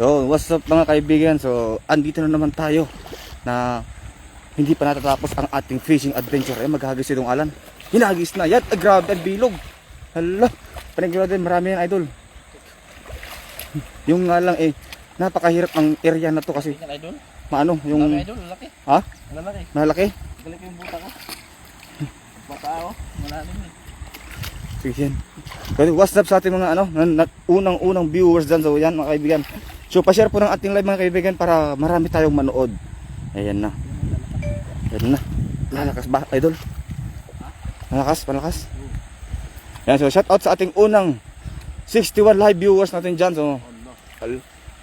So, what's up mga kaibigan? So, andito na naman tayo na hindi pa natatapos ang ating fishing adventure. Maghagis itong alan. Hinagis na. Yan, grabe ang bilog. Hala, paniguro din, marami yan idol. Yung nga lang napakahirap ang area na to kasi Idol? maano, yung... Idol, lalaki. Ha? Lalaki. Malaki? Galing ko yung buta ko. Bata ako, malalim eh. Sige yan. So, what's up sa ating mga unang-unang viewers dyan. So yan mga kaibigan. So pa-share po ng ating live mga kaibigan para marami tayong manood. Ayan na. Ayan na. Lalakas ba idol? Malakas, malakas. Yan, so shout out sa ating unang 61 live viewers natin dyan. So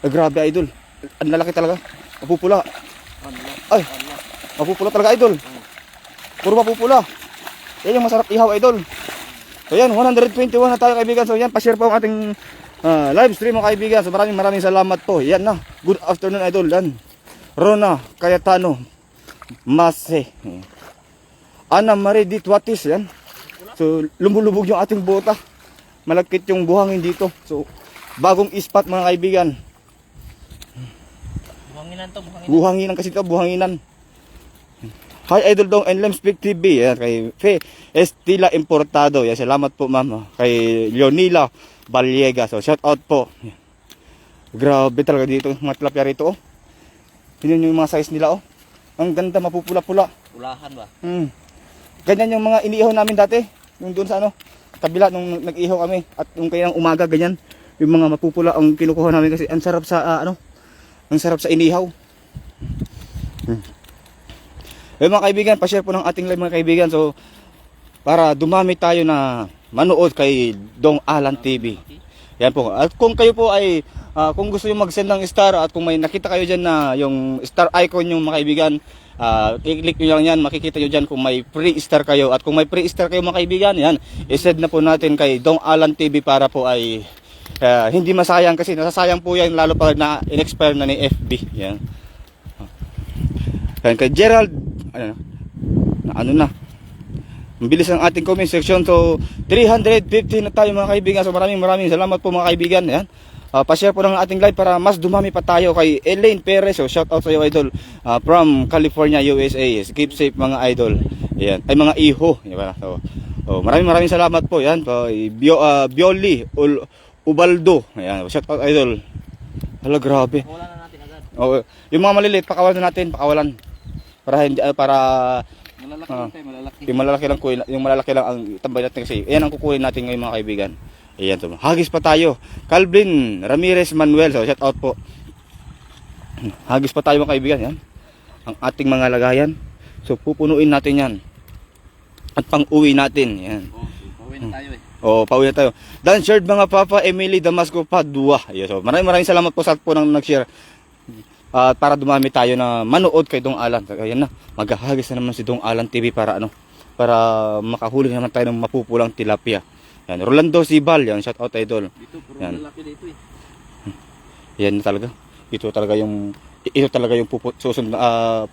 grabe idol. Ang lalaki talaga. Mapupula. Ay, mapupula talaga idol. Puro mapupula. Yan yung masarap ihaw idol. So yan, 121 na tayo kaibigan. So yan, pa-share po ang ating live stream mga kaibigan. So maraming salamat po. Yan na. Good afternoon idol. Yan. Rona Cayetano Mase. Ana Marie Ditwatis. Yan. So lumulubog yung ating bota. Malakit yung buhangin dito. So bagong spot mga kaibigan. Buhanginan to, buhanginan. Buhanginan kasi ito, buhanginan. Hi Idol Dong and Lemspeak TV. Yan, kay Fe Estila Importado. Yan, salamat po ma'am. Kay Leonila Balliega. So shout out po. Yan. Grabe talaga dito mga tilapia rito. Oh. Yun yung mga size nila. Oh. Ang ganda, mapupula-pula. Ulahan ba? Ganyan yung mga iniihaw namin dati. Yung doon sa kabila nung nag-ihaw kami. At yung kaya ng umaga ganyan. Yung mga mapupula ang kinukuha namin kasi ang sarap sa ang sarap sa inihaw. Mga kaibigan, pa-share po ng ating live mga kaibigan. So, para dumami tayo na manood kay Dong Alan TV. Yan po. At kung kayo po ay, kung gusto nyo mag-send ng star at kung may nakita kayo dyan na yung star icon yung mga kaibigan, i-click nyo lang yan, makikita nyo dyan kung may free star kayo. At kung may free star kayo mga kaibigan, yan, i-send na po natin kay Dong Alan TV para po ay hindi masayang kasi nasasayang po yan lalo pag na-in-expire na ni FB. Yan. Yan kay Gerald. Ano na ang bilis ang ating comment section. So 350 na tayo mga kaibigan. So maraming salamat po mga kaibigan. Yan. Pa-share po ng ating live para mas dumami pa tayo. Kay Elaine Perez. So shout out sa iyo idol, from California, USA. Keep safe mga idol. Yan. Ay mga iho. Diba? So maraming salamat po. Yan. Bioli Ubaldo. Yan. Shout out idol. Hala grabe. Wala na natin agad. Yung mga maliliit pakawalan natin, pakawalan. Para hindi Malalaki lang tayo, malalaki. Yung malalaki lang ang tambay natin kasi yan ang kukunin natin ngayon mga kaibigan. Ayan to. Hagis pa tayo. Calvin Ramirez Manuel. So shout out po. Hagis pa tayo mga kaibigan. Yan. Ang ating mga lagayan. So pupunuin natin yan. At pang-uwi natin. Yan. Pauwi na tayo eh. Pauwi na tayo. Dan shared mga Papa Emily Damasco Padua. Ayan, so maraming salamat po sa po nang nag-share. Para dumami tayo na manood kay Dong Alan. Ayan na, maghahagis na naman si Dong Alan TV para para makahuli naman tayo ng mapupulang tilapia. Yan, Rolando Sibal, yan, shout out idol. Dito, puro Yan. lalaki dito eh. Yan talaga. Ito talaga yung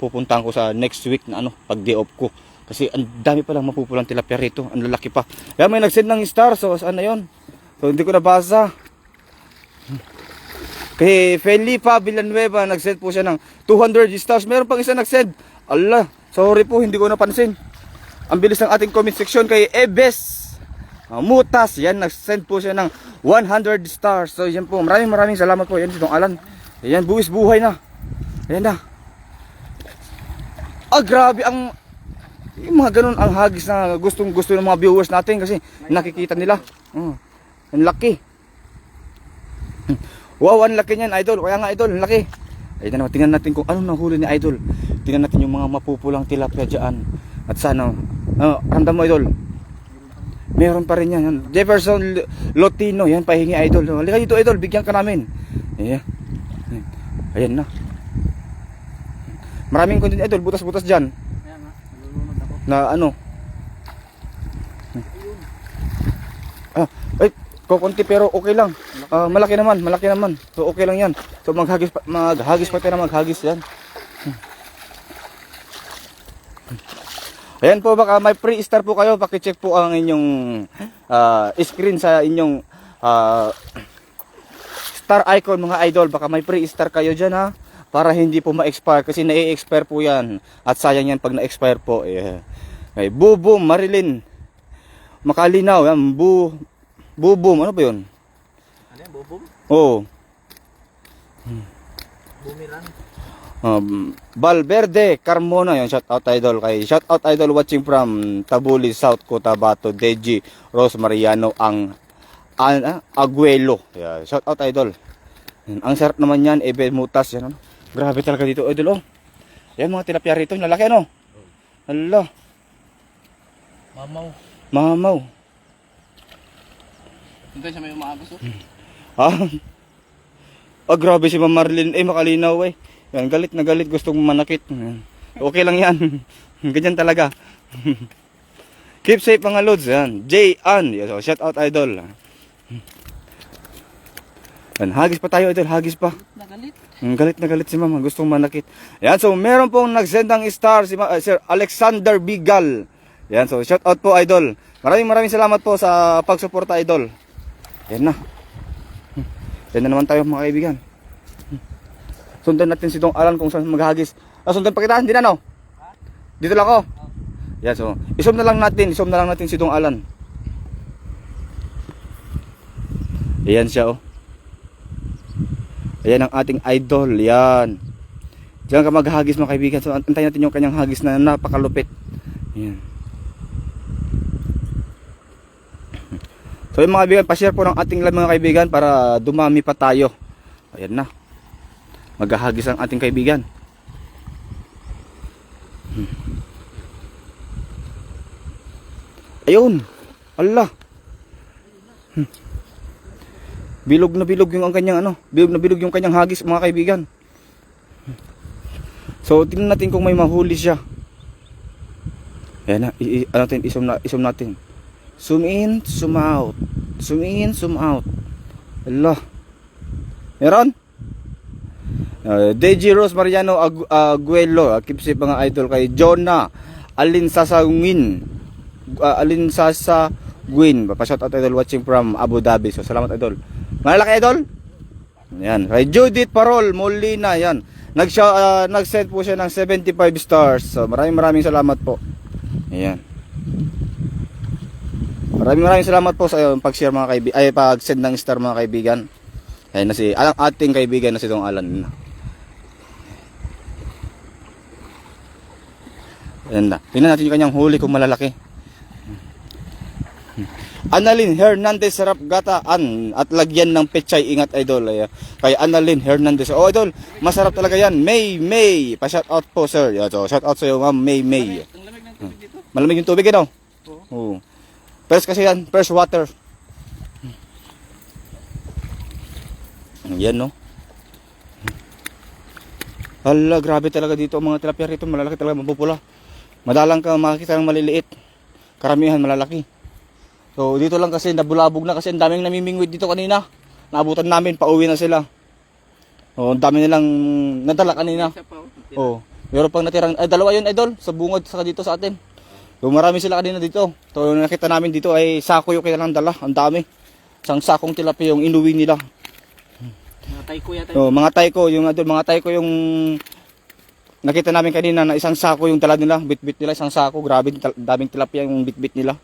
pupuntahan ko sa next week na pag day off ko. Kasi ang dami pa lang mapupulang tilapia rito, ang lalaki pa. Kaya may nag-send ng star, so saan na yun? So hindi ko nabasa. Kay Felipa Villanueva, nag-send po siya ng 200 stars. Meron pang isa nag-send. Allah, sorry po, hindi ko napansin. Ang bilis ng ating comment section kay Ebes Mutas. Yan, nag-send po siya ng 100 stars. So yan po, maraming salamat po. Yan si Dong Alan. Yan, buwis buhay na. Yan na. Grabe yung mga ganun ang hagis na gustong gusto ng mga viewers natin kasi nakikita nila. Ang laki. Wow, ang laki niyan idol. Kaya nga idol, ang laki. Ayun na, tingnan natin kung ano nahuli ni idol. Tingnan natin yung mga mapupulang tilapia dyan. At sana, ramdam mo idol. Meron pa rin yan. Jefferson Lotino, yan, pahingi idol. Halika dito idol, bigyan ka namin. Ayan. Ayan na. Maraming content idol, butas-butas dyan. Kaya nga, nalulunod ako. Na kukunti pero okay lang. Malaki naman. So okay lang yan. So maghagis pa tayo na maghagis yan. Ayan po, baka may free star po kayo. Paki-check po ang inyong screen sa inyong star icon mga idol. Baka may pre-star kayo dyan ha. Para hindi po ma-expire. Kasi na-expire po yan. At sayang yan pag na-expire po. Okay. Bubum, Marilyn. Makalinaw. Yan. Bubum. Ano ba yun? Ano yan, bubong? Oo. Bumirang. Valverde Carmona, yung shout out idol kay shout out idol watching from Tabuli, South Cotabato, Deji Rose Mariano ang Aguelo. Yeah, shout out idol. Ang sarap naman yan, Ebe Mutas yan. Ano? Grabe talaga dito idol oh. Yan mga tilapia rito, lalaki ano? Hala. Mamaw. Mamaw. Hintay siya may umaagos oh. Grabe si Ma'am Marlene, makalinaw eh. Yan, galit na galit, gustong manakit. Okay lang yan. Ganyan talaga. Keep safe mga lods. Yan. J-An. So, shout out idol. Yan, hagis pa tayo idol, hagis pa. Nagalit. Galit na galit si Ma'am, gustong manakit. Yan, so meron pong nagsend ng star si Sir Alexander Bigal. Yan, so shout out po idol. Maraming salamat po sa pagsuporta idol. Yan na. Yan na naman tayo mga kaibigan. Sundan natin si Dong Alan kung saan maghagis. Sundan pa kita, hindi na no? Dito lang ako. Yan, so isom na lang natin si Dong Alan. Ayan siya oh. Ayan ang ating idol, yan. Diyan ka maghagis mga kaibigan. So antayin natin yung kanyang hagis na napakalupit. Ayan. So yung mga kaibigan, pa-share po ng ating live mga kaibigan para dumami pa tayo. Ayan na. Maghahagis ang ating kaibigan. Ayun. Allah. Bilog na bilog yung ang kanyang ano, bilog na bilog yung kanyang hagis mga kaibigan. So tingnan natin kung may mahuli siya. Ayan na, isom natin. Zoom in, zoom out. Zoom in, zoom out. Allah. Meron? Deji Rose Mariano Aguelo, keep safe mga idol kay Jonah Alinsasawin. Alinsasawin. Pa-shout out idol watching from Abu Dhabi. So salamat idol. Malaki idol? Yan. Kay Judith Parol Molina, yan. Nag-send po siya ng 75 stars. So maraming salamat po. Ayan. Maraming salamat po sa pag-share mga kaibigan, ay pag-send ng star mga kaibigan. Ayun na si ating kaibigan na si Dong Alan. Ayan na. Tingnan natin yung kanyang huli kung malalaki. Annalyn Hernandez sarap gataan at lagyan ng pechay, ingat idol. Kay Annalyn Hernandez. Oh idol, masarap talaga yan. May. Pa-shout out po sir. So, shout out sa iyo Ma'am May. Ang lamig ng tubig dito. Malamig yung tubig ano? Oo. Fresh kasi yan, fresh water. Yan no. Hala, grabe talaga dito mga tilapia rito, malalaki talaga, mapupula. Madalang ka makikita ng maliliit. Karamihan malalaki. So dito lang kasi nabulabog na kasi ang daming namimingwit dito kanina. Naabutan namin, pauwi na sila. Oh, ang dami nilang nadala kanina. Oh, meron pang natirang dalawa yun idol sa bungod saka dito sa atin. So marami sila kanina dito. So nakita namin dito ay sako yung kanilang dala, ang dami. Isang sakong tilapia yung inuwi nila. Mga taiko yata. Oh, mga taiko yung nakita namin kanina na isang sako yung dala nila, bit-bit nila isang sako, grabe daming tilapia yung bit-bit nila.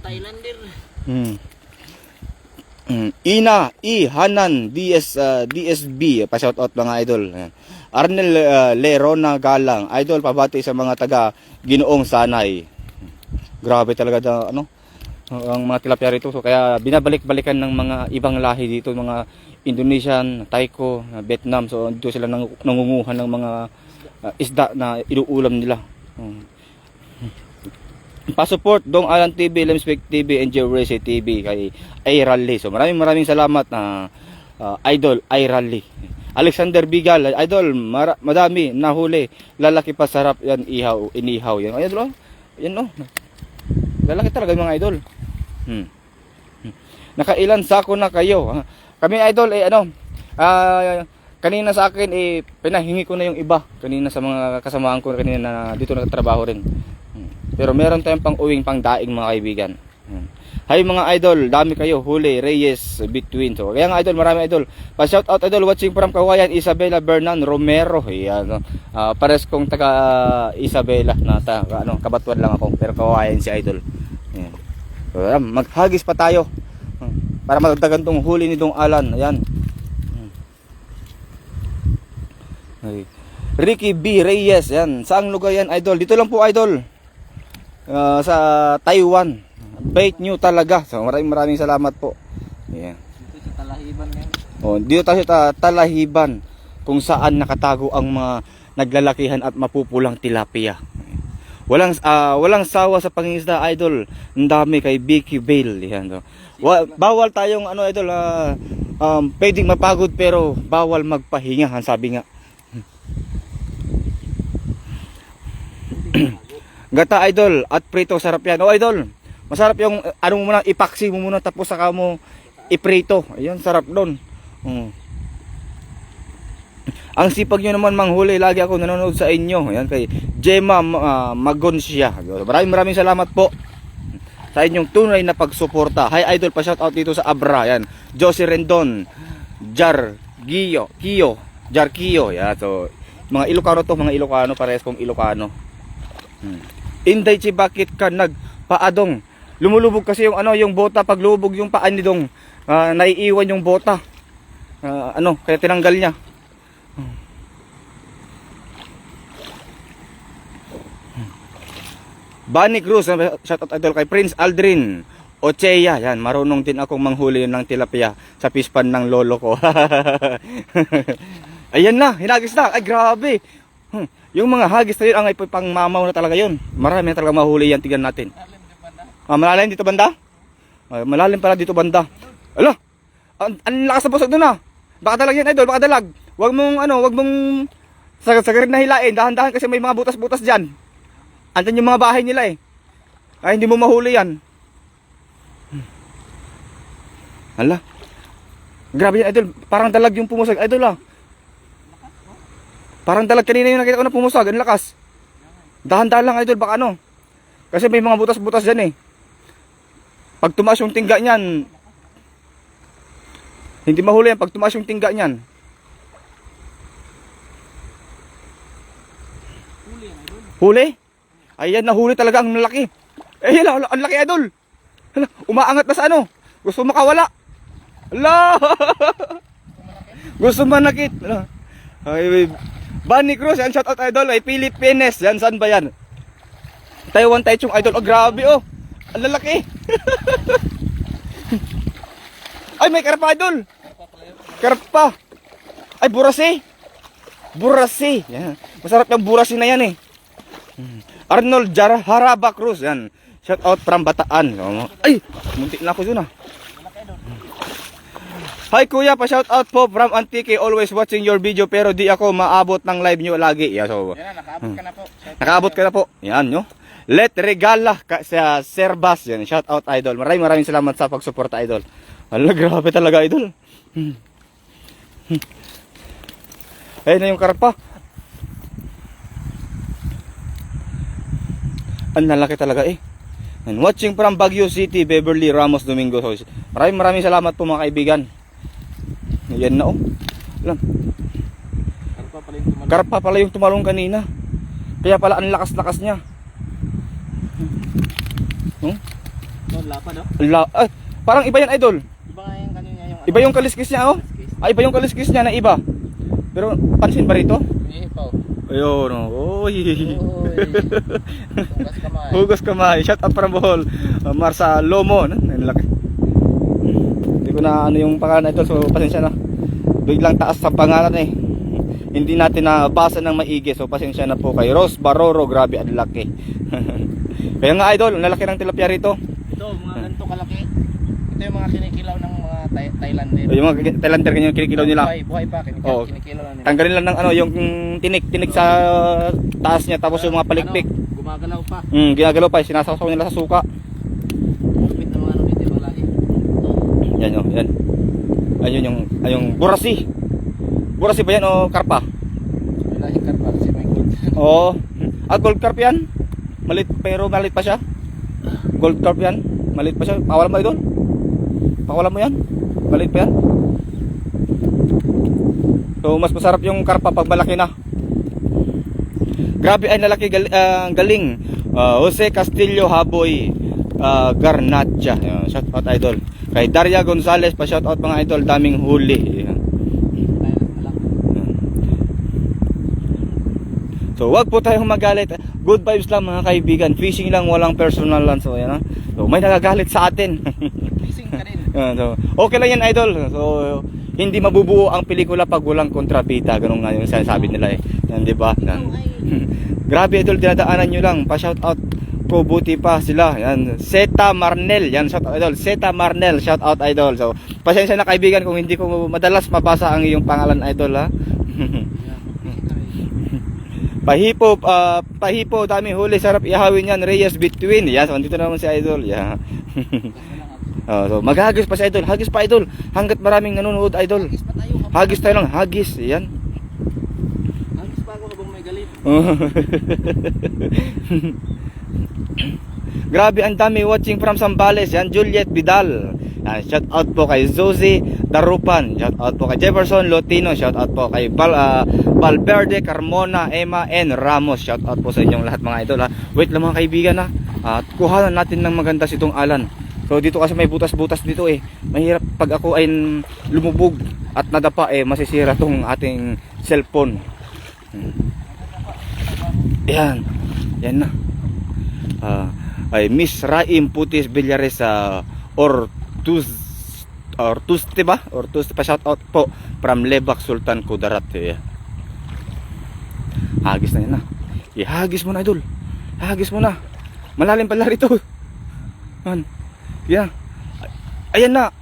Thailander. Ina Hanan DSB, pa-shout out mga idol. Arnel Lerona Galang, idol pabati sa mga taga Ginoong Sanay. Grabe talaga ano ang mga tilapia rito. So kaya binabalik-balikan ng mga ibang lahi dito, mga Indonesian, Taiko, Vietnam. So dito sila nangunguhan ng mga isda na inuulam nila. Pa-support Dong Alan TV, Lemspec TV, and Racing TV kay Airally. So maraming salamat na idol Airally. Alexander Bigal, idol, madami nahuli. Lalaki pa sarap yan, inihaw yan. Ayun oh. Yan oh. Lalaki talaga mga idol. Nakailan sako na kayo? Kami idol kanina sa akin pinahingi ko na yung iba. Kanina sa mga kasamahan ko kanina na dito nagtatrabaho rin. Pero meron tayong pang uwing pang daing mga kaibigan. Hi mga idol, dami kayo, huli, Reyes, between. So, kaya nga idol, marami idol. Pa-shout out idol, watching from Kawayan, Isabela Bernan Romero. Ayan, no? Pares kong taga Isabela na Kabatuan lang ako, pero Kawayan si idol. Ayan. So, maghagis pa tayo para magdagan tong huli ni Dong Alan. Ayan. Okay. Ricky B. Reyes, yan. Saang lugar yan idol? Dito lang po idol. Sa Taiwan. Bait nyo talaga. So maraming salamat po. Yeah. Dito sa Talahiban yan. Oh, dito tayo sa Talahiban kung saan nakatago ang mga naglalakihan at mapupulang tilapia. Walang sawa sa pangingisda idol. Ang dami kay Vicky Bale. Yan, so. Bawal tayong idol pwedeng mapagod pero bawal magpahinga, ang sabi nga. Gata idol at prito sarap yan. Oh idol, masarap yung mo muna, ipaksi mo muna tapos saka mo iprito. Ayun, sarap doon. Ang sipag nyo naman manghuli, lagi ako nanonood sa inyo. Ayan, kay Gemma Magonsya. Maraming salamat po sa inyong tunay na pagsuporta. Hi idol, pa shout out dito sa Abra. Ayan, Josie Rendon, Jar Gio, Jar Kio. Ayan, so mga Ilocano to, mga Ilocano, parehas kong Ilocano. Inday chi, bakit ka nagpaadong? Lumulubog kasi yung bota, pag lumubog yung paa ni Dong, naiiwan yung bota. Kaya tinanggal niya. Bunny Cruz, shout out idol kay Prince Aldrin Ocheya. Yan, marunong din akong manghuli ng tilapia sa pispan ng lolo ko. Ayan na, hinagis na. Ay grabe. Yung mga hagis na yun, ang pang mamaw na talaga yun. Marami na talaga mahuli yan, tignan natin. Malalim dito banda? Malalim pala dito banda. Ala, ang lakas na busog doon ah. Baka dalag yan idol, baka dalag. Wag mong sagarin na hilain. Dahan-dahan kasi may mga butas-butas dyan. Andan yung mga bahay nila eh. Ay hindi mo mahuli yan. Ala, grabe yan idol, parang dalag yung pumusag idol ah. Parang dalag kanina yung nakita ko na pumusag, ang lakas. Dahan-dahan lang idol, baka kasi may mga butas-butas dyan eh. Pag tumaas yung tingga niyan, hindi mahuli yan pag tumaas yung tingga niyan. Huli? Ayan, nahuli talaga ang laki. Ayan, ang laki idol. Umaangat na sa gusto makawala. Ala! Gusto manakit. Ay, Bunny Cruz, yan, shout out idol ay Philippines. Yan, saan ba yan? Taiwan Taichung idol. Oh, grabe oh. Ang lalaki. Ay, may karpa idol. Karpa. Ay, burasi. Burasi. Yan. Masarap yung burasi na yan eh. Arnold Haraba Cruz. Yan. Shout out from Bataan. Ay, muntik na ako dun ah. Hi kuya, pa shout out po from Antique, always watching your video pero di ako maabot ng live nyo lagi. Yeah, so, yan, nakaabot ka na po. Nakaabot ka na po. Yan nyo. Let regala sa Serbas. Yan, shout out idol. Maraming salamat sa pagsuporta idol. Hala, grabe talaga idol. Ayun na yung karpa. Ang lalaki talaga eh. And watching from Baguio City, Beverly Ramos Domingo. So, maraming salamat po mga kaibigan. Yan na oh. Alam. Karpa pala yung tumalong kanina. Kaya pala ang lakas-lakas niya. Lapa no? Ay, parang iba yan idol. Iba nga yung kanina yung Iba yung kaliskis niya oh. Ay, iba yung kaliskis niya na iba. Pero pansin ba rito? Ihipaw. Ayun oh. Oy. Hugas kamay. Hugas kamay. Shout out from Bohol. Marsa Lomo. Ang laki. Hindi ko na yung pangalan ito, so pasensya na. Biglang taas sa pangalan eh. Hindi natin nabasa ng maigi, so pasensya na po kay Rose Baroro. Grabe, ang laki. Kaya nga idol, ang lalaki ng tilapia rito. Ito, mga ganito kalaki. Ito yung mga kinikilaw ng mga Thailander. Yung mga Thailander ganyan kinikilaw nila. Buhay pa, Oo. kinikilaw na nila. Tanggalin lang ng yung tinik sa taas niya, tapos yung mga palikpik. Gumagalaw pa. Ginagalaw pa, sinasawsaw nila sa suka. Kupit na mga dito yung lahi. Yan oh, yan. Ayun yung burasi. Burasi ba yan o karpa? May lahi karpa kasi may gold. Oo. Gold carp yan. Malit, pero malit pa siya. Gold carp yan. Maliit pa siya. Pakawalan mo idol. Pakawalan mo yan. Maliit pa yan. So mas masarap yung karpa pag malaki na. Grabe ay nalaki galing. Jose Castillo Haboy Garnacha. Shout out idol. Kay Daria Gonzales pa shout out mga idol, daming huli. So wag po tayong magalit. Good vibes lang mga kaibigan. Fishing lang, walang personal lang. So yan, so may nagagalit sa atin. Fishing ka rin. So okay lang yan idol. So hindi mabubuo ang pelikula pag walang kontrabida. Ganun nga yung sinasabi nila eh. Yan, di ba? Grabe idol, dinadaanan nyo lang. Pa-shout out ko, buti pa sila. Yan, Zeta Marnel. Yan, shout out idol. Zeta Marnel, shout out idol. So, pasensya na kaibigan kung hindi ko madalas mabasa ang iyong pangalan idol ha. Pahipo, dami huli, sarap ihawin yan. Reyes Between. Yan, so andito naman si idol. Yeah. So, maghagis pa si idol. Hagis pa idol. Hanggat maraming nanonood idol. Hagis tayo lang, hagis. Yan. Hagis pa ako habang may galit. Grabe, ang dami watching from Zambales. Yan, Juliet Vidal. Yan, shout out po kay Zosie Darupan. Shout out po kay Jefferson Lotino. Shout out po kay Valverde Carmona, Emma N. Ramos. Shout out po sa inyong lahat mga idol ha. Wait lang mga kaibigan ha. At kuhanan natin ng maganda itong Alan. So dito kasi may butas-butas dito eh. Mahirap pag ako ay lumubog at nadapa eh, masisira tong ating cellphone. Yan. Yan na. Ay Miss Raim Putis Villares Ortuste ba? Ortuste pa, shout out po from Lebak Sultan Kudarat. Hagis na yan na. Ihagis mo na idol. Hagis mo na. Malalim pala rito. Yan. Ayan na.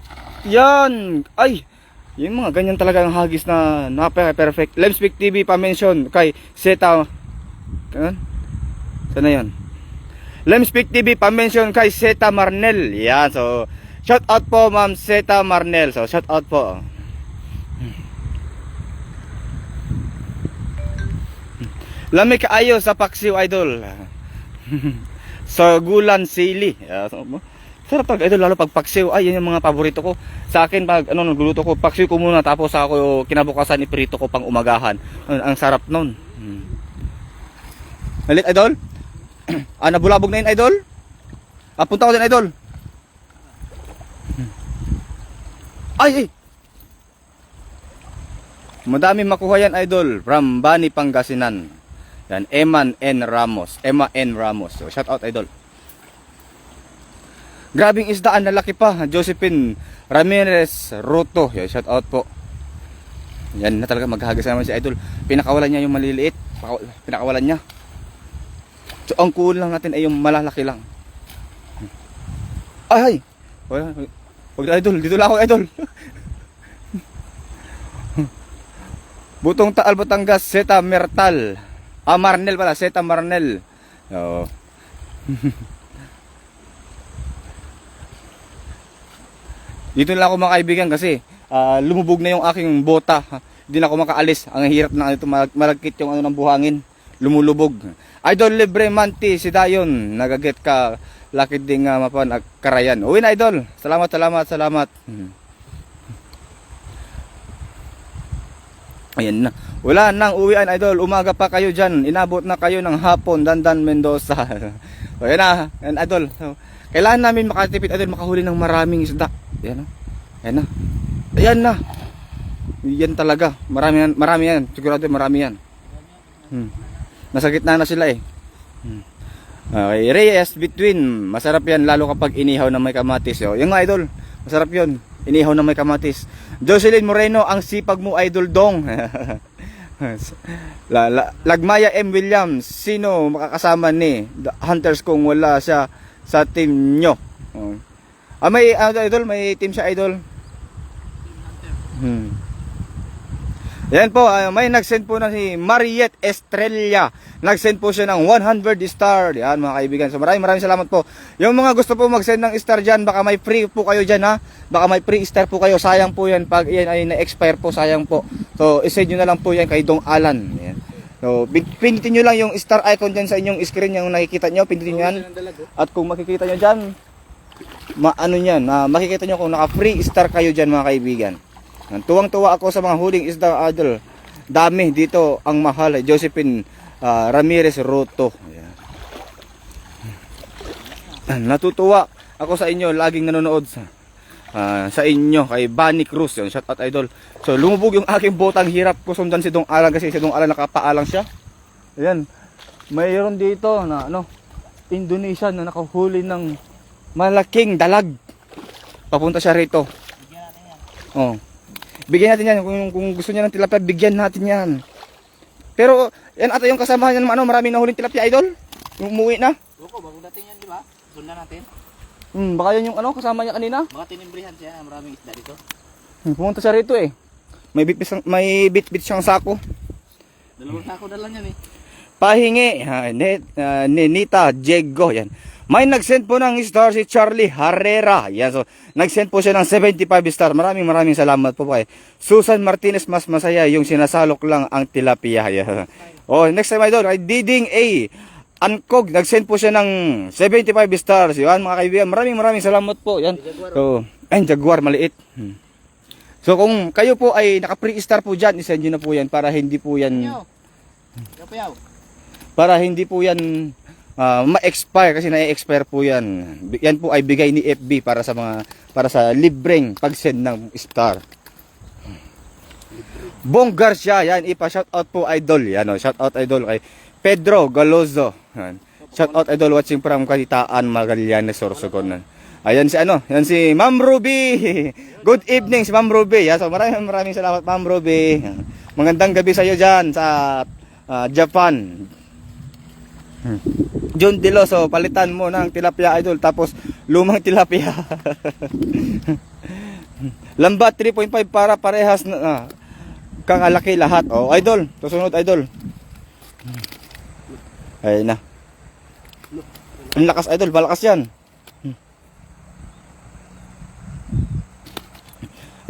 Yan. Ay. Yung mga ganyan talaga ang hagis na napaka-perfect. Lemspeak TV pa-mention kay Zeta. Sana yan. Lemspeak TV pa-mention kay Zeta Marnel. Yan. So, shout out po Ma'am Zeta Marnel. So, shout out po. Lami kaayo sa paksiw idol. Sa gulan sili. Sarap pag idol, lalo pag paksiw. Ay, yan yung mga paborito ko. Sa akin pag nagluluto ko, paksiw ko muna tapos ako kinabukasan iprito ko pang umagahan. Ang sarap nun. Halit idol? Nabulabog na yun idol? Punta ko din idol. Ay! Madami makuha yan idol from Bani Pangasinan. Yan, Emma N. Ramos. So, shout out idol. Grabing isdaan na laki pa. Josephine Ramirez Roto. Yan, shout out po. Yan na talaga, maghahagis naman si idol. Pinakawalan niya yung maliliit. Pinakawalan niya. So ang cool lang natin ay yung malalaki lang. Ay! Huwag idol, dito lang ako idol. Butong Taal Batangas, Zeta Mertal. Marnel pala, Zeta Marnel. Oo. Dito lang ako mga kaibigan kasi lumubog na yung aking bota. Hindi na ako makaalis. Ang hirap na ito, malagkit yung ng buhangin. Lumulubog. Idol Libre Manti, si Dayon. Nagaget ka. Lakit ding mapan karayan. Uwi na idol. Salamat. Ayan na. Wala nang uwian idol. Umaga pa kayo dyan. Inabot na kayo ng hapon. Dandan Mendoza. So yan na. Yan idol. So, kailangan namin makatipid idol. Makahuli ng maraming isda. Ayan na. Ayan na. Yan talaga. Marami yan. Sigurado marami yan. Nasa gitna na sila eh. Okay, Reyes Between. Masarap yan lalo kapag inihaw na may kamatis. So, yung nga idol. Masarap yun. Inihaw na may kamatis. Jocelyn Moreno, ang sipag mo idol dong. Lagmaya M. Williams, sino makakasama ni The Hunters kung wala siya sa team nyo? May idol, may team siya idol. Yan po, may nag-send po na si Mariette Estrella. Nag-send po siya ng 100 star. Yan mga kaibigan. So maraming salamat po. Yung mga gusto po mag-send ng star dyan, baka may free po kayo dyan ha. Baka may free star po kayo. Sayang po yan pag yan ay na-expire po. Sayang po. So isend nyo na lang po yan kay Dong Alan. Yan. So pindutin nyo lang yung star icon dyan sa inyong screen. Yung nakikita nyo, pindutin nyo yan. At kung makikita nyo dyan, ano niyan, makikita nyo kung naka-free star kayo dyan mga kaibigan. Tuwang-tuwa ako sa mga huling isda idol. Dami dito ang mahal. Josephine Ramirez Roto. Ayan. Natutuwa ako sa inyo, laging nanonood sa inyo kay Bunny Cruz. Yun, shout out idol. So lumubog yung aking botang, hirap ko sundan si Dong Alan kasi si Dong Alan nakapaalang siya. Ayan. Mayroon dito na Indonesian na nakahuli ng malaking dalag. Papunta siya rito. Oh. Bigyan natin yan kung gusto niya ng tilapia, bigyan natin yan. Pero yan ata yung kasamahan niya ng maraming nahuling tilapia idol. Yung umuwi na. Opo, bago dating yan, di ba? Sundan natin. Baka yan yung kasama niya kanina. Baka tinimbrihan siya, maraming isda dito. Pumunta siya rito eh. May bit siyang sako. Dalawang sako dala niyan eh. Pahingi, Nita Diego, yan. May nag-send po ng star si Charlie Herrera. Yan, so nag-send po siya ng 75 star. Maraming salamat po kay Susan Martinez. Mas masaya yung sinasalok lang ang tilapia. Yan. Oh, next time idol, kay Diding A. Ankog, nag-send po siya ng 75 stars. Yan mga kaibigan, maraming salamat po. Yan. So, ay, Jaguar, maliit. So kung kayo po ay naka-free star po dyan, isend nyo na po yan para hindi po yan ma-expire kasi na-expire po yan. Yan po ay bigay ni FB para sa libreng pag-send ng star. Bong Garcia, yan, shout out po idol. Yan, shout out idol kay Pedro Galozo. Yan. Shout out idol watching from Kalitaan, Magallanes, Sorsogon. Ayan yan si Ma'am Ruby. Good evening si Ma'am Ruby. So maraming salamat Ma'am Ruby. Magandang gabi sa iyo diyan sa Japan. John Diloso, palitan mo ng tilapia idol tapos lumang tilapia. Lambat 3.5 para parehas na kang alaki lahat. Oh, idol, susunod idol. Ayun na. Ang lakas idol, balakas yan.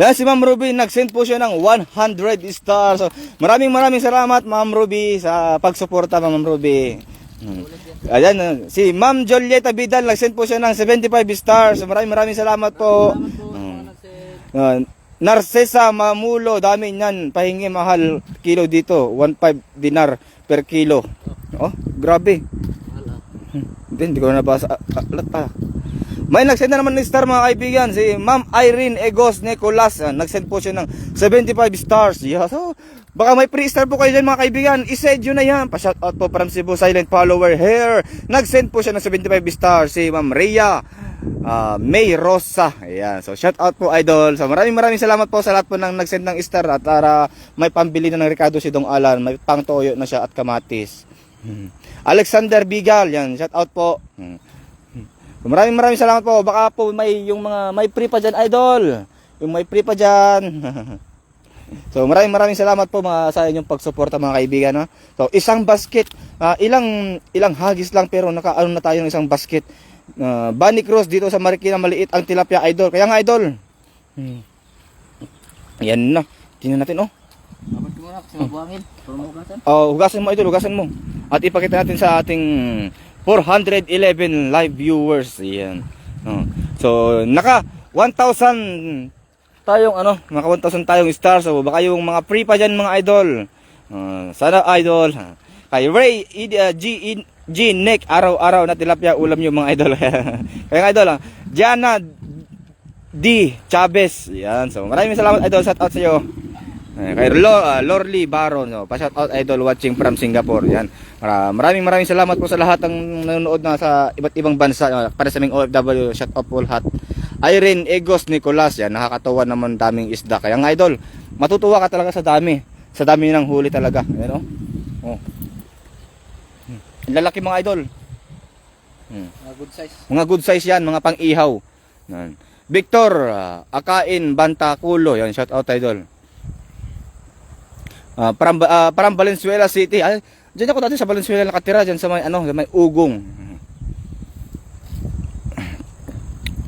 Yan si Ma'am Ruby, nag-send po siya ng 100 stars. So, maraming salamat Ma'am Ruby sa pagsuporta Ma'am Ruby. Ayan, si Ma'am Julieta Vidal, nag-send po siya ng 75 stars. So, maraming salamat po. Narcesa Mamulo, dami niyan, pahingi mahal kilo dito, 1.5 dinar per kilo. Oh, grabe. Hindi ko na nabasa. May nag-send na naman ng star mga kaibigan, si Ma'am Irene Egos Nicolas. Nag-send po siya ng 75 stars. Yeah, so, baka may free star po kayo dyan mga kaibigan. I-send yun na yan. Pa-shout out po from Cebu Silent Follower here. Nag-send po siya ng 75 stars. Si Ma'am Rhea May Rosa. Ayan. So, shout out po idol. So, maraming salamat po sa lahat po ng nag-send ng star. At para may pambili na ng Ricardo si Dong Alan. May pangtoyo na siya at kamatis. Alexander Bigal. Yan. Shout out po. Maraming salamat po. Baka po may free pa dyan idol. Yung may free pa dyan. So maraming salamat po sa inyong pagsuporta mga kaibigan. No? So isang basket, ilang hagis lang pero nakaano na tayo ng isang basket. Bunny Cruz dito sa Marikina, maliit ang tilapia idol. Kaya nga idol. Yan na. Tingnan natin oh. Dapat ko muna kasi mabuhangin. Hugasan mo idol, hugasan mo. At ipakita natin sa ating 411 live viewers. Yan. So naka 1,000 tayong naka 1,000 tayong stars. So baka yung mga free pa dyan mga idol. Sana idol. Kay Ray G Nick, araw-araw na tilapia ulam nyo mga idol. Kaya idol Diana D Chavez. Yan. So maraming salamat idol, shout out sa iyo. Kay Lorly Baron, pa-shout out idol watching from Singapore. Yan. Maraming salamat po sa lahat ng nanonood na sa iba't ibang bansa para sa aming OFW. Shout out po lahat. Irene Egos Nicolas, yan, nakakatawa naman, daming isda. Kaya nga idol, matutuwa ka talaga sa dami ng huli talaga. Ayan oh. Lalaki mga idol. Mga good size. Mga good size yan, mga pang-ihaw. Yan. Victor Akain Bantaculo, yan, shout out idol. Parang Valenzuela City. Diyan ako dati sa Valenzuela nakatira, diyan sa may ugong.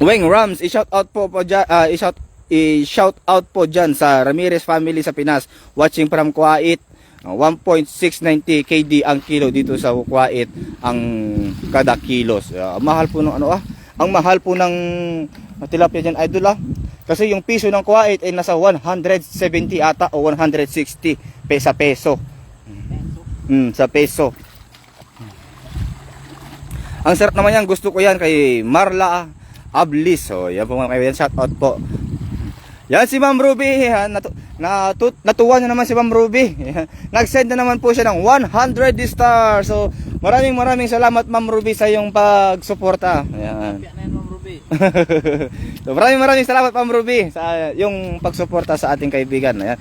Weng Rams, i-shout out po dyan, i-shout out po dyan sa Ramirez family sa Pinas, watching from Kuwait. 1.690 KD ang kilo dito sa Kuwait ang kada kilos. Mahal po ng Ang mahal po ng tilapia dyan, idol ah. Kasi yung piso ng Kuwait ay nasa 170 ata o 160 sa peso. Sa peso. Ang sarap naman yan, gusto ko yan kay Marla Ablis. So, yan po mga kaibigan, shout out po. Yan si Ma'am Ruby, natuwa na naman si Ma'am Ruby. Nag-send na naman po siya ng 100 stars. So, maraming salamat Ma'am Ruby sa iyong pagsuporta. Yan. So, maraming salamat Ma'am Ruby sa yung pagsuporta sa ating kaibigan. Ayan.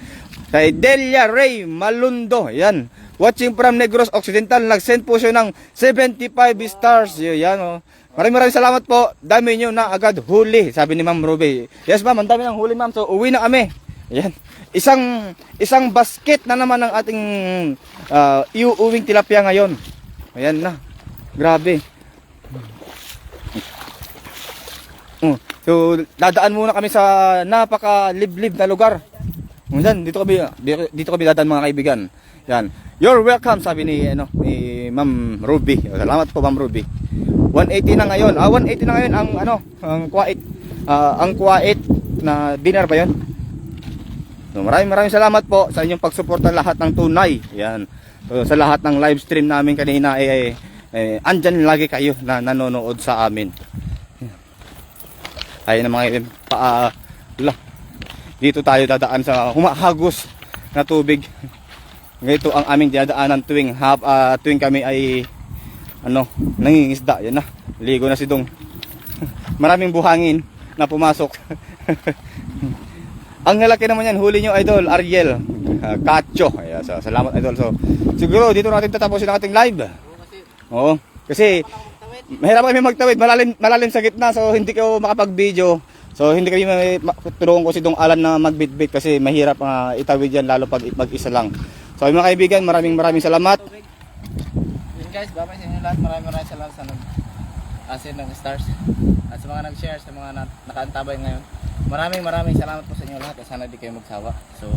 Kay Delia Ray Malundo, yan. Watching from Negros Occidental, nag-send po siya ng 75 stars. Yan, oh. Maraming salamat po. Dami nyo na agad huli, sabi ni Ma'am Ruby. Yes ma'am, ang dami ng huli ma'am. So uwi na kami. Yan. Isang basket na naman ng ating iuuwing tilapia ngayon. Ayan na. Grabe. So dadaan muna kami sa napaka-liblib na lugar. Yan, dito kami dadaan mga kaibigan. Yan. You're welcome, sabi ni Ma'am Ruby. Salamat po Ma'am Ruby. 180 na ngayon. 180 na ngayon ang Kuwait. Ang Kuwait na dinar ba 'yon? So, maraming salamat po sa inyong pagsuporta lahat ng tunay. Yan. So, sa lahat ng live stream namin kanina andyan lagi kayo na nanonood sa amin. Ayun na mga dito tayo dadaan sa humahagos na tubig. Ganito ang aming dinadaanan tuwing kami ay nangingisda. Yan na. Ligo na si Dong. Maraming buhangin na pumasok. Ang lalaki naman yan, huli nyo idol, Ariel Cacho. So, salamat idol. So, siguro dito natin tatapusin ang ating live. Oo. Kasi mahirap kami magtawid, malalim sa gitna, so hindi ko makapag-video. So hindi kami tulungan ko si Dong Alan na magbitbit kasi mahirap itawid yan lalo pag mag-isa lang. So mga kaibigan, maraming salamat. Yun guys, babay sa inyo lahat. Maraming salamat sa nag-asin ng stars at sa mga nag-share, sa mga nakaantabay ngayon. Maraming salamat po sa inyo lahat at sana di kayo magsawa. So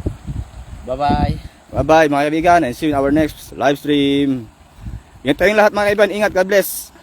bye bye mga kaibigan, and see you in our next live stream. Ingat tayong lahat mga kaibigan, ingat, God bless.